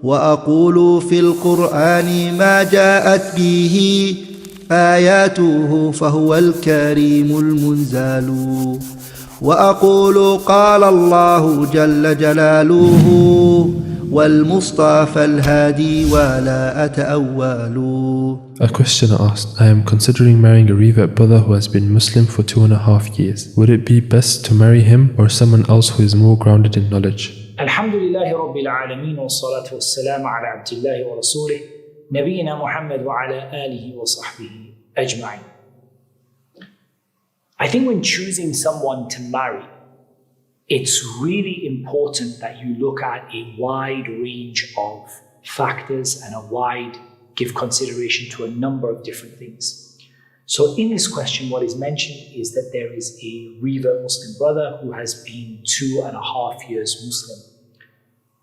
وأقول في القرآن ما جاءت به آياته فهو الكريم المنزال وأقول قال الله جل جلاله والمصطفى الهادي ولا أتأول. A questioner asked, I am considering marrying a revert brother who has been Muslim for 2.5 years. Would it be best to marry him or someone else who is more grounded in knowledge? Alhamdulillahi Rabbil Alameen wa salatu wa salam ala abdillahi wa rasulih Nabiyyina Muhammad wa ala alihi wa sahbihi ajma'in. I think when choosing someone to marry, it's really important that you look at a wide range of factors and give consideration to a number of different things. So in this question, what is mentioned is that there is a revert Muslim brother who has been 2.5 years Muslim.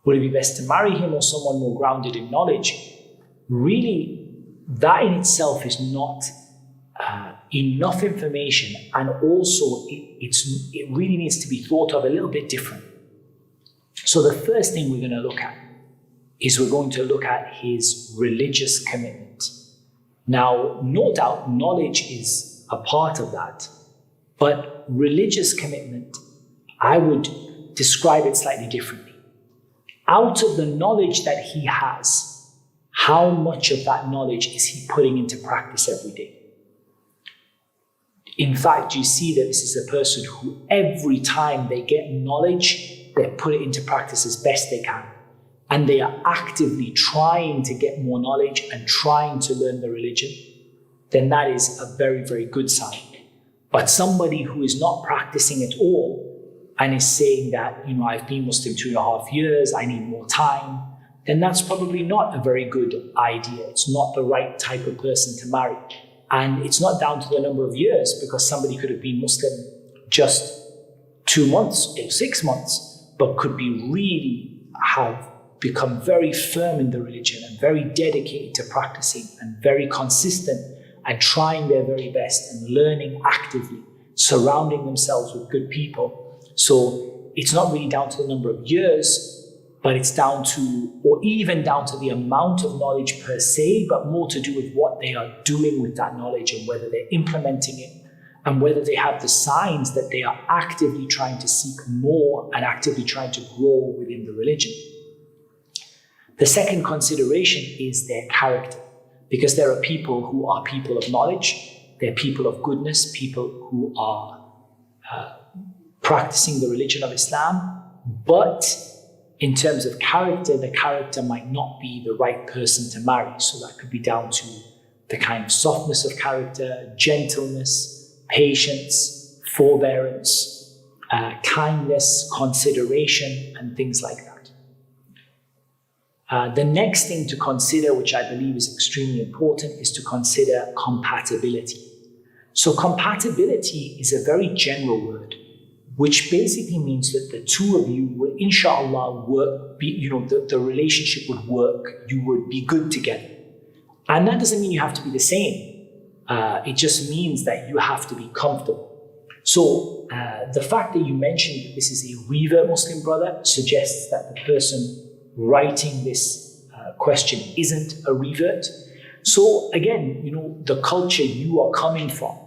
Would it be best to marry him or someone more grounded in knowledge? Really, that in itself is not enough information, and also it really needs to be thought of a little bit different. So the first thing we're going to look at is we're going to look at his religious commitment. Now, no doubt knowledge is a part of that, but religious commitment, I would describe it slightly differently. Out of the knowledge that he has, how much of that knowledge is he putting into practice every day? In fact, you see that this is a person who every time they get knowledge, they put it into practice as best they can. And they are actively trying to get more knowledge and trying to learn the religion, then that is a very, very good sign. But somebody who is not practicing at all and is saying that, I've been Muslim 2.5 years, I need more time, then that's probably not a very good idea. It's not the right type of person to marry. And it's not down to the number of years, because somebody could have been Muslim just 2 months or 6 months, but could be really have become very firm in the religion and very dedicated to practicing and very consistent and trying their very best and learning actively, surrounding themselves with good people. So it's not really down to the number of years, but it's down to, or even down to the amount of knowledge per se, but more to do with what they are doing with that knowledge and whether they're implementing it and whether they have the signs that they are actively trying to seek more and actively trying to grow within the religion. The second consideration is their character, because there are people who are people of knowledge, they're people of goodness, people who are practicing the religion of Islam, but in terms of character, the character might not be the right person to marry. So that could be down to the kind of softness of character, gentleness, patience, forbearance, kindness, consideration, and things like that. The next thing to consider, which I believe is extremely important, is to consider compatibility. So compatibility is a very general word, which basically means that the two of you will, inshallah, work, the relationship would work, you would be good together. And that doesn't mean you have to be the same. It just means that you have to be comfortable. So the fact that you mentioned that this is a revert Muslim brother suggests that the person writing this question isn't a revert. So again, the culture you are coming from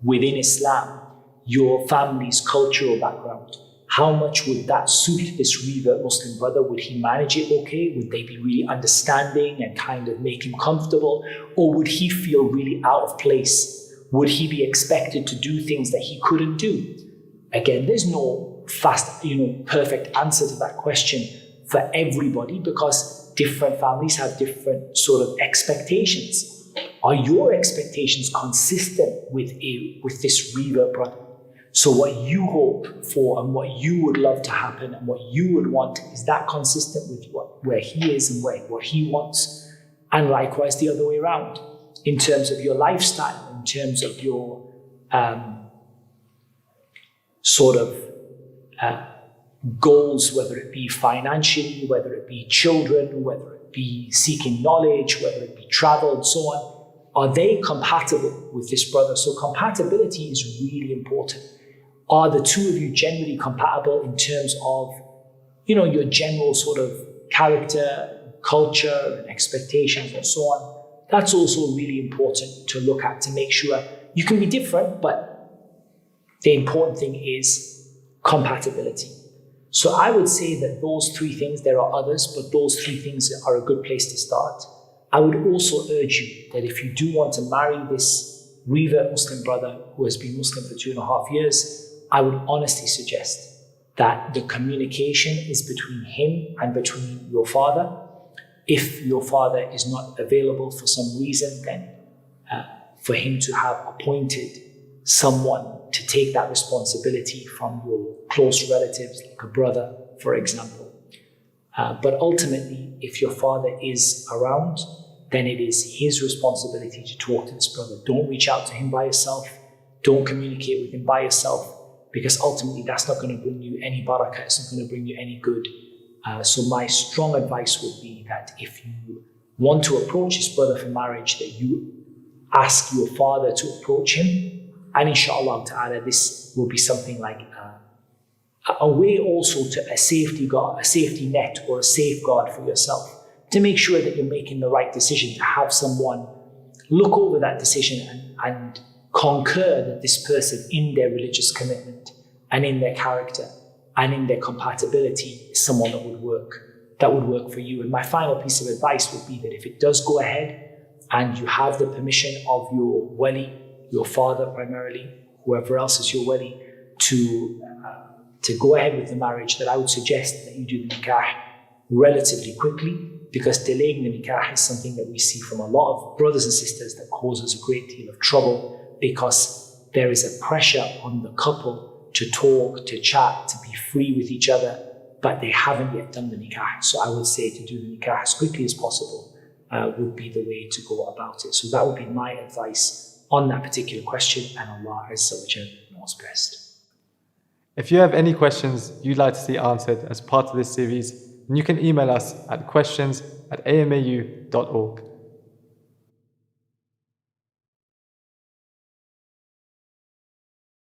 within Islam, your family's cultural background, how much would that suit this revert Muslim brother? Would he manage it okay? Would they be really understanding and kind of make him comfortable? Or would he feel really out of place? Would he be expected to do things that he couldn't do? Again, there's no perfect answer to that question for everybody, because different families have different sort of expectations. Are your expectations consistent with this revert brother? So what you hope for and what you would love to happen and what you would want, is that consistent with where he is and what he wants? And likewise the other way around, in terms of your lifestyle, in terms of your goals, whether it be financially, whether it be children, whether it be seeking knowledge, whether it be travel and so on, are they compatible with this brother? So compatibility is really important. Are the two of you generally compatible in terms of, your general sort of character, culture and expectations and so on. That's also really important to look at to make sure you can be different, but the important thing is compatibility. So I would say that those three things, there are others, but those three things are a good place to start. I would also urge you that if you do want to marry this revert Muslim brother who has been Muslim for 2.5 years, I would honestly suggest that the communication is between him and between your father. If your father is not available for some reason, then for him to have appointed someone to take that responsibility from your close relatives, like a brother, for example. But ultimately, if your father is around, then it is his responsibility to talk to this brother. Don't reach out to him by yourself. Don't communicate with him by yourself, because ultimately that's not going to bring you any barakah. It's not going to bring you any good. So my strong advice would be that if you want to approach this brother for marriage, that you ask your father to approach him. And inshallah ta'ala, this will be something like a way also to a safety net or a safeguard for yourself, to make sure that you're making the right decision, to have someone look over that decision and concur that this person, in their religious commitment and in their character and in their compatibility, is someone that would work for you. And my final piece of advice would be that if it does go ahead and you have the permission of your wali, your father primarily, whoever else is your wali, to go ahead with the marriage, that I would suggest that you do the nikah relatively quickly, because delaying the nikah is something that we see from a lot of brothers and sisters that causes a great deal of trouble, because there is a pressure on the couple to talk, to chat, to be free with each other, but they haven't yet done the nikah. So I would say to do the nikah as quickly as possible would be the way to go about it. So that would be my advice on that particular question, and Allah Azza wa Jal knows best. If you have any questions you'd like to see answered as part of this series, then you can email us at questions@amau.org.